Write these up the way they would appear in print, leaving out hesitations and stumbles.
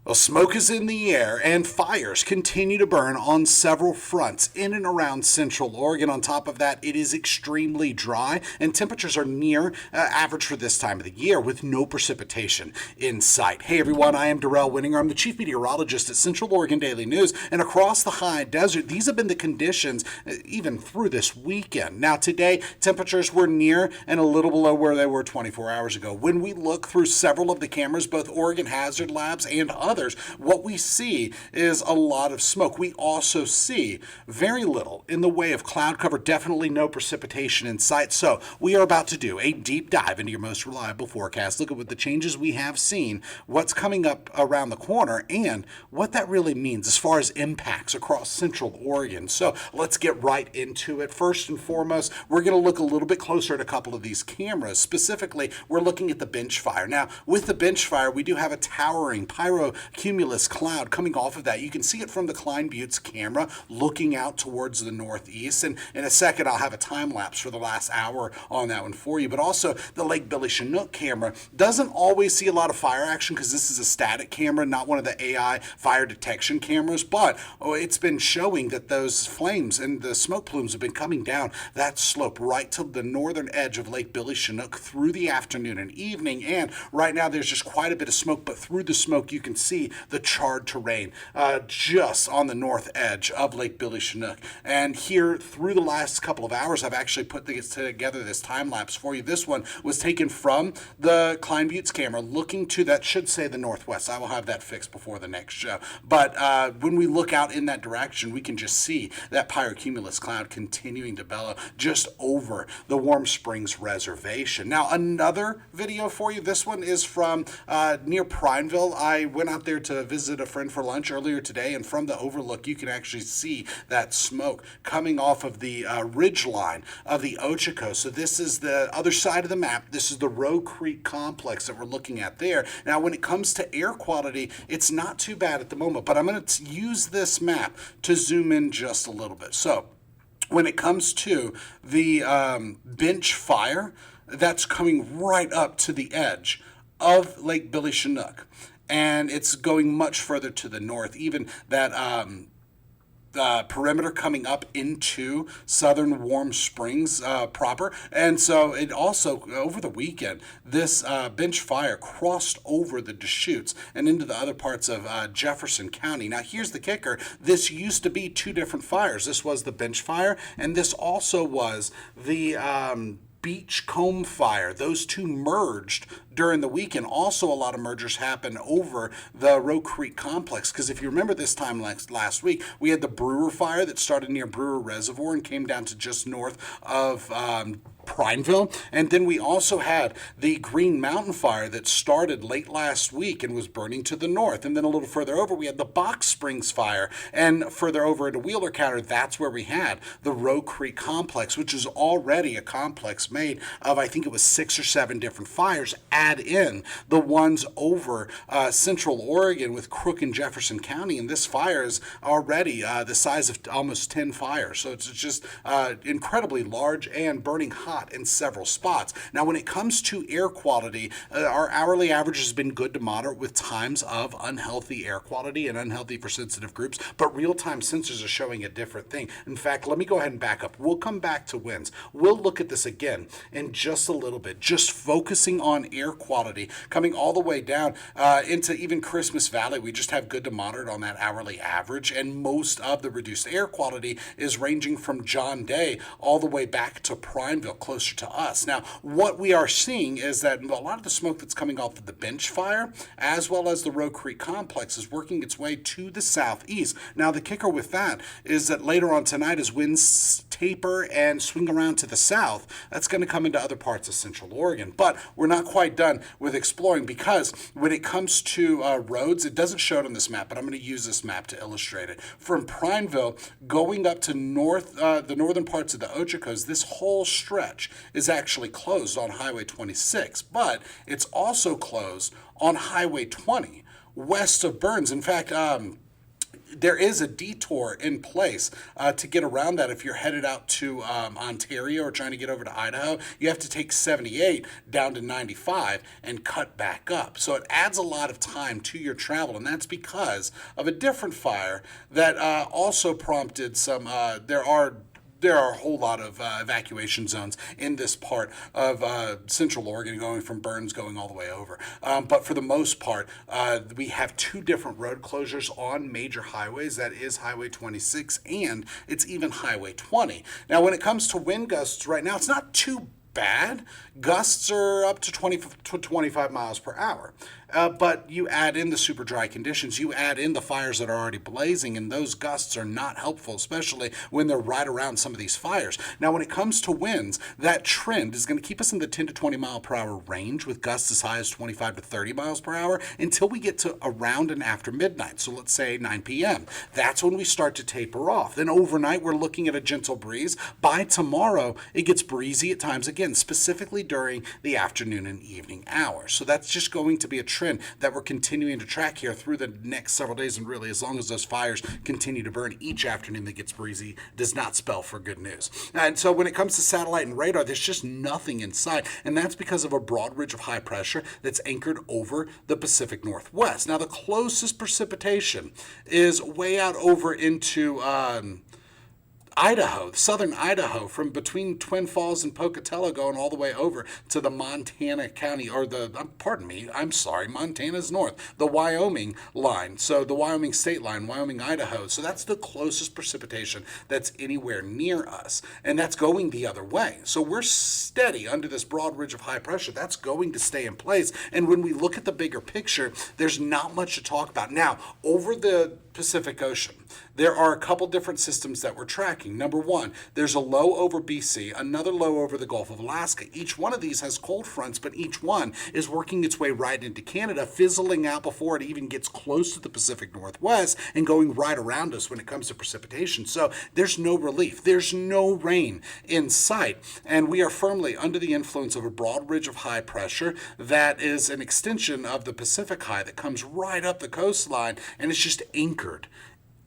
Well, smoke is in the air, and fires continue to burn on several fronts in and around Central Oregon. On top of that, it is extremely dry, and temperatures are near average for this time of the year with no precipitation in sight. Hey everyone, I am Darrell Winninger. I'm the Chief Meteorologist at Central Oregon Daily News, and across the high desert, these have been the conditions even through this weekend. Now today, temperatures were near and a little below where they were 24 hours ago. When we look through several of the cameras, both Oregon Hazard Labs and others, what we see is a lot of smoke. We also see very little in the way of cloud cover, definitely no precipitation in sight. So we are about to do a deep dive into your most reliable forecast. Look at what the changes we have seen, what's coming up around the corner, and what that really means as far as impacts across Central Oregon. So let's get right into it. First and foremost, we're going to look a little bit closer at a couple of these cameras. Specifically, we're looking at the bench fire. Now, with the bench fire, we do have a towering pyrocumulus cloud coming off of that. You can see it from the Klein Buttes camera looking out towards the northeast. And in a second, I'll have a time lapse for the last hour on that one for you. But also, the Lake Billy Chinook camera doesn't always see a lot of fire action because this is a static camera, not one of the AI fire detection cameras. But it's been showing that those flames and the smoke plumes have been coming down that slope right to the northern edge of Lake Billy Chinook through the afternoon and evening. And right now, there's just quite a bit of smoke, but through the smoke, you can see the charred terrain just on the north edge of Lake Billy Chinook. And here, through the last couple of hours, I've actually put together this time lapse for you. This one was taken from the Klein Buttes camera, looking to that should say the northwest. I will have that fixed before the next show. But when we look out in that direction, we can just see that pyrocumulus cloud continuing to bellow just over the Warm Springs Reservation. Now, another video for you. This one is from near Prineville. I went out there to visit a friend for lunch earlier today, and from the overlook, you can actually see that smoke coming off of the ridge line of the Ochoco. So this is the other side of the map. This is the Roe Creek complex that we're looking at there. Now, when it comes to air quality, it's not too bad at the moment, but I'm going to use this map to zoom in just a little bit. So when it comes to the bench fire, that's coming right up to the edge of Lake Billy Chinook, and it's going much further to the north, even that perimeter coming up into southern Warm Springs proper. And so it also, over the weekend, this bench fire crossed over the Deschutes and into the other parts of Jefferson County. Now, here's the kicker. This used to be two different fires. This was the bench fire, and this also was the Beachcomb fire. Those two merged during the weekend. Also, a lot of mergers happened over the Roe Creek complex, because if you remember this time last week, we had the Brewer fire that started near Brewer Reservoir and came down to just north of Prineville. And then we also had the Green Mountain fire that started late last week and was burning to the north. And then a little further over, we had the Box Springs fire. And further over into Wheeler County, that's where we had the Roe Creek complex, which is already a complex made of, I think it was 6 or 7 different fires. Add in the ones over Central Oregon with Crook and Jefferson County, and this fire is already the size of almost 10 fires. So it's just incredibly large and burning hot in several spots. Now, when it comes to air quality, our hourly average has been good to moderate with times of unhealthy air quality and unhealthy for sensitive groups, but real-time sensors are showing a different thing. In fact, let me go ahead and back up. We'll come back to winds. We'll look at this again in just a little bit, just focusing on air quality, coming all the way down into even Christmas Valley. We just have good to moderate on that hourly average, and most of the reduced air quality is ranging from John Day all the way back to Prineville, closer to us. Now, what we are seeing is that a lot of the smoke that's coming off of the bench fire, as well as the Roe Creek complex, is working its way to the southeast. Now, the kicker with that is that later on tonight, as winds taper and swing around to the south, that's going to come into other parts of Central Oregon. But we're not quite done with exploring, because when it comes to roads, it doesn't show it on this map, but I'm going to use this map to illustrate it. From Prineville going up to the northern parts of the Ochocos, this whole stretch is actually closed on Highway 26, but it's also closed on Highway 20 west of Burns. In fact, there is a detour in place to get around that. If you're headed out to Ontario or trying to get over to Idaho, you have to take 78 down to 95 and cut back up. So it adds a lot of time to your travel, and that's because of a different fire that also prompted some. There are a whole lot of evacuation zones in this part of Central Oregon, going from Burns going all the way over. But for the most part, we have two different road closures on major highways. That is Highway 26 and it's even Highway 20. Now, when it comes to wind gusts right now, it's not too bad. Gusts are up to 20 to 25 miles per hour. But you add in the super dry conditions, you add in the fires that are already blazing, and those gusts are not helpful, especially when they're right around some of these fires. Now, when it comes to winds, that trend is going to keep us in the 10 to 20 mile per hour range with gusts as high as 25 to 30 miles per hour until we get to around and after midnight. So let's say 9 p.m. That's when we start to taper off. Then overnight, we're looking at a gentle breeze. By tomorrow, it gets breezy at times again, specifically during the afternoon and evening hours. So that's just going to be a trend that we're continuing to track here through the next several days, and really as long as those fires continue to burn each afternoon that gets breezy does not spell for good news. And so when it comes to satellite and radar, there's just nothing in sight, and that's because of a broad ridge of high pressure that's anchored over the Pacific Northwest. Now, the closest precipitation is way out over into Idaho, southern Idaho, from between Twin Falls and Pocatello, going all the way over to the Montana County, or Montana's north, the Wyoming line. So the Wyoming state line, Wyoming, Idaho. So that's the closest precipitation that's anywhere near us. And that's going the other way. So we're steady under this broad ridge of high pressure. That's going to stay in place. And when we look at the bigger picture, there's not much to talk about. Now, over the Pacific Ocean, there are a couple different systems that we're tracking. Number one, there's a low over BC, another low over the Gulf of Alaska. Each one of these has cold fronts, but each one is working its way right into Canada, fizzling out before it even gets close to the Pacific Northwest and going right around us when it comes to precipitation. So there's no relief. There's no rain in sight. And we are firmly under the influence of a broad ridge of high pressure that is an extension of the Pacific High that comes right up the coastline, and it's just anchored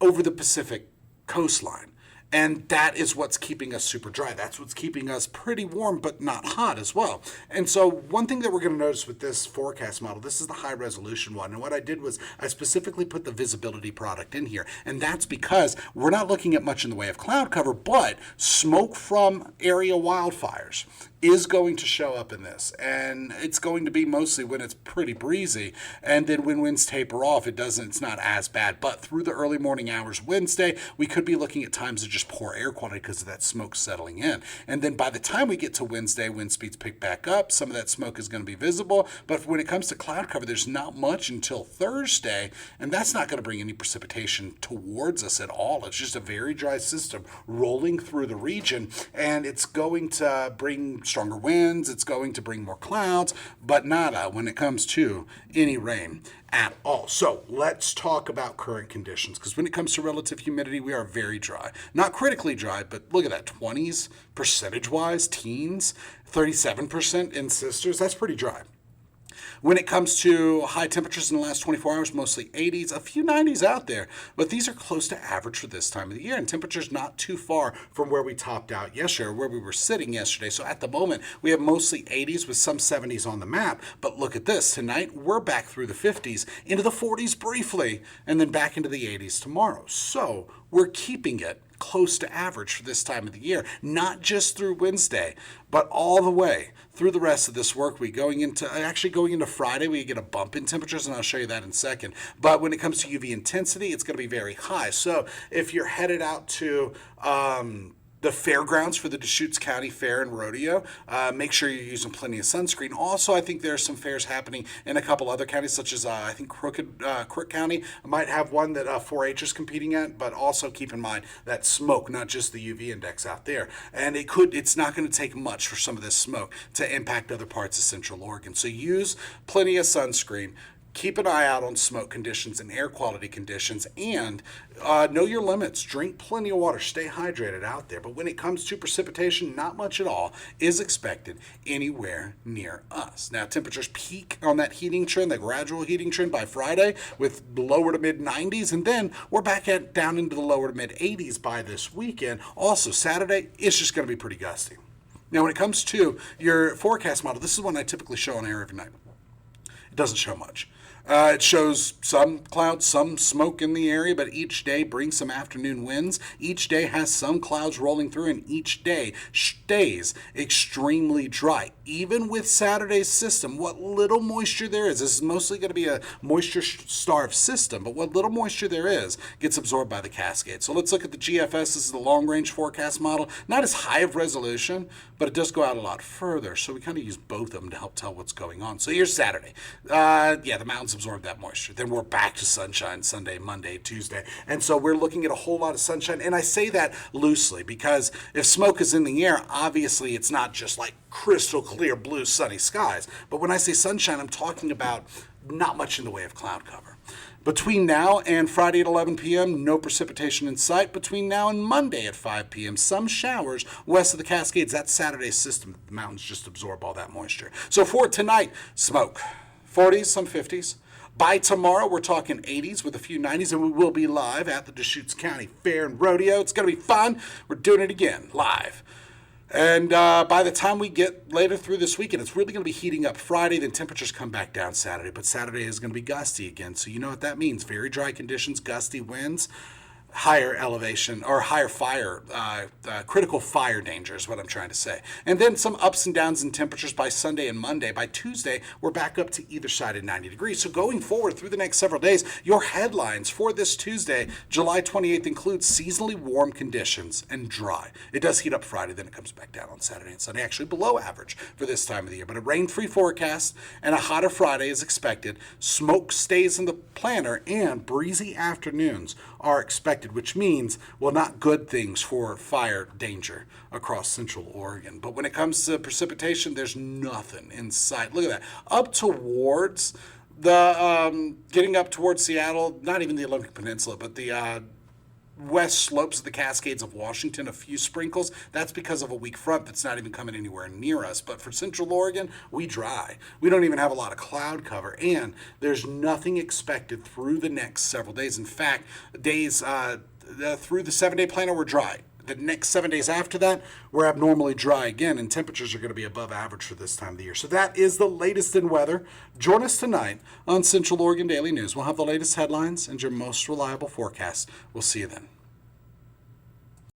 over the Pacific coastline. And that is what's keeping us super dry. That's what's keeping us pretty warm, but not hot as well. And so one thing that we're going to notice with this forecast model, this is the high resolution one. And what I did was I specifically put the visibility product in here. And that's because we're not looking at much in the way of cloud cover, but smoke from area wildfires is going to show up in this, and it's going to be mostly when it's pretty breezy, and then when winds taper off, it's not as bad. But through the early morning hours Wednesday, we could be looking at times of just poor air quality because of that smoke settling in. And then by the time we get to Wednesday, wind speeds pick back up, some of that smoke is going to be visible. But when it comes to cloud cover, there's not much until Thursday, and that's not going to bring any precipitation towards us at all. It's just a very dry system rolling through the region, and it's going to bring stronger winds, it's going to bring more clouds, but nada when it comes to any rain at all. So let's talk about current conditions, because when it comes to relative humidity, we are very dry. Not critically dry, but look at that, 20s percentage-wise, teens, 37% in sisters, that's pretty dry. When it comes to high temperatures in the last 24 hours, mostly 80s, a few 90s out there, but these are close to average for this time of the year, and temperatures not too far from where we topped out yesterday, or where we were sitting yesterday. So at the moment, we have mostly 80s with some 70s on the map, but look at this. Tonight, we're back through the 50s, into the 40s briefly, and then back into the 80s tomorrow. So we're keeping it close to average for this time of the year, not just through Wednesday, but all the way through the rest of this work week. Going into Friday, we get a bump in temperatures, and I'll show you that in a second. But when it comes to UV intensity, it's going to be very high. So if you're headed out to the fairgrounds for the Deschutes County Fair and Rodeo, make sure you're using plenty of sunscreen. Also, I think there are some fairs happening in a couple other counties, such as I think Crook County might have one that 4-H is competing at, but also keep in mind that smoke, not just the UV index out there. And it's not going to take much for some of this smoke to impact other parts of Central Oregon. So use plenty of sunscreen. keep an eye out on smoke conditions and air quality conditions, and know your limits. Drink plenty of water. Stay hydrated out there. But when it comes to precipitation, not much at all is expected anywhere near us. Now, temperatures peak on that heating trend, that gradual heating trend by Friday with lower to mid 90s, and then we're back down into the lower to mid 80s by this weekend. Also, Saturday, it's just going to be pretty gusty. Now, when it comes to your forecast model, this is one I typically show on air every night. It doesn't show much. It shows some clouds, some smoke in the area, but each day brings some afternoon winds. Each day has some clouds rolling through, and each day stays extremely dry. Even with Saturday's system, what little moisture there is, this is mostly going to be a moisture-starved system, but what little moisture there is gets absorbed by the Cascade. So let's look at the GFS. This is the long-range forecast model. Not as high of resolution, but it does go out a lot further, so we kind of use both of them to help tell what's going on. So here's Saturday. The mountains absorb that moisture. Then we're back to sunshine Sunday, Monday, Tuesday. And so we're looking at a whole lot of sunshine. And I say that loosely because if smoke is in the air, obviously it's not just like crystal clear blue sunny skies. But when I say sunshine, I'm talking about not much in the way of cloud cover. Between now and Friday at 11 p.m., no precipitation in sight. Between now and Monday at 5 p.m., some showers west of the Cascades. That's Saturday's system. The mountains just absorb all that moisture. So for tonight, smoke. 40s, some 50s. By tomorrow, we're talking 80s with a few 90s, and we will be live at the Deschutes County Fair and Rodeo. It's going to be fun. We're doing it again, live. And by the time we get later through this weekend, it's really going to be heating up Friday. Then temperatures come back down Saturday. But Saturday is going to be gusty again. So you know what that means. Very dry conditions, gusty winds. Higher elevation or higher fire, critical fire danger is what I'm trying to say. And then some ups and downs in temperatures by Sunday and Monday. By Tuesday, we're back up to either side of 90 degrees. So going forward through the next several days, your headlines for this Tuesday, July 28th, include seasonally warm conditions and dry. It does heat up Friday, then it comes back down on Saturday and Sunday, actually below average for this time of the year. But a rain-free forecast and a hotter Friday is expected. Smoke stays in the planner, and breezy afternoons are expected, which means, well, not good things for fire danger across central Oregon. But when it comes to precipitation, there's nothing in sight. Look at that. Up towards the, getting up towards Seattle, not even the Olympic Peninsula, but the west slopes of the Cascades of Washington, a few sprinkles. That's because of a weak front that's not even coming anywhere near us. But for central Oregon, we dry. We don't even have a lot of cloud cover, and there's nothing expected through the next several days. In fact, days through the 7-day planner, we're dry. The next 7 days after that, we're abnormally dry again, and temperatures are going to be above average for this time of the year. So that is the latest in weather. Join us tonight on Central Oregon Daily News. We'll have the latest headlines and your most reliable forecast. We'll see you then.